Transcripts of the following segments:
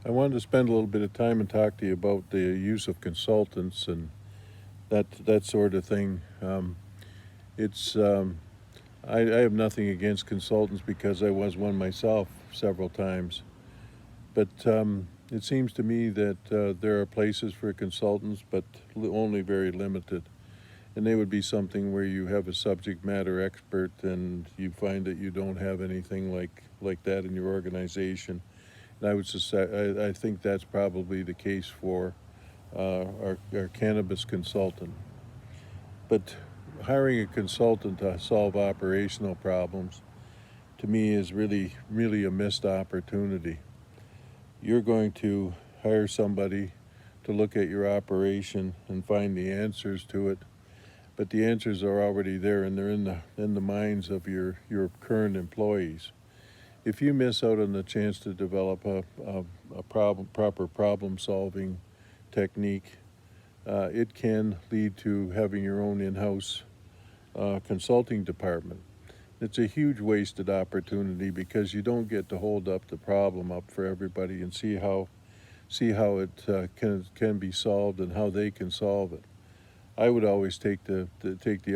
I wanted to spend a little bit of time and talk to you about the use of consultants and that sort of thing. It's I have nothing against consultants because I was one myself several times, but it seems to me that there are places for consultants, but only very limited. And they would be something where you have a subject matter expert and you find that you don't have anything like that in your organization. And I think that's probably the case for our cannabis consultant. But hiring a consultant to solve operational problems, to me, is really a missed opportunity. You're going to hire somebody to look at your operation and find the answers to it, but the answers are already there and they're in the minds of your current employees. If you miss out on the chance to develop a proper problem solving technique, it can lead to having your own in-house consulting department. It's a huge wasted opportunity because you don't get to hold up the problem up for everybody and see how it can be solved and how they can solve it. I would always take the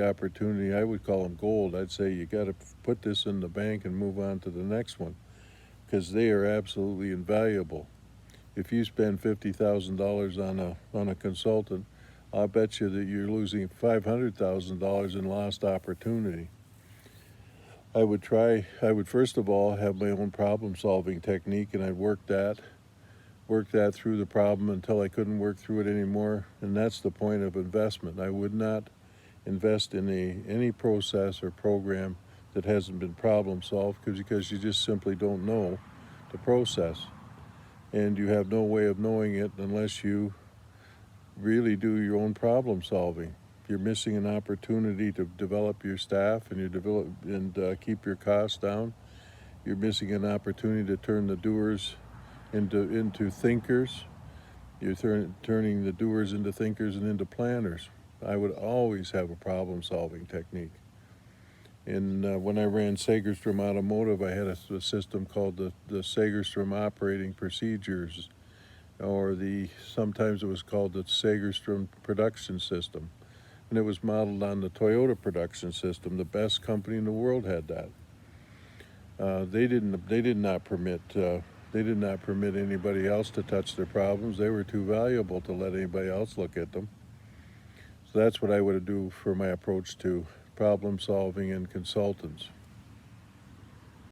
opportunity. I would call them gold. I'd say you got to put this in the bank and move on to the next one because they are absolutely invaluable. If you spend $50,000 on a consultant, I'll bet you that you're losing $500,000 in lost opportunity. I would first of all have my own problem solving technique, and I'd work that through the problem until I couldn't work through it anymore. And that's the point of investment. I would not invest in any process or program that hasn't been problem solved because you just simply don't know the process. And you have no way of knowing it unless you really do your own problem solving. You're missing an opportunity to develop your staff and keep your costs down. You're missing an opportunity to turn the doers into thinkers. You're turning the doers into thinkers and into planners. I would always have a problem solving technique. And when I ran Sagerstrom Automotive, I had a system called the Sagerstrom Operating Procedures, or sometimes it was called the Sagerstrom Production System. And it was modeled on the Toyota production system. The best company in the world had that. They did not permit anybody else to touch their problems. They were too valuable to let anybody else look at them. So that's what I would do for my approach to problem solving and consultants.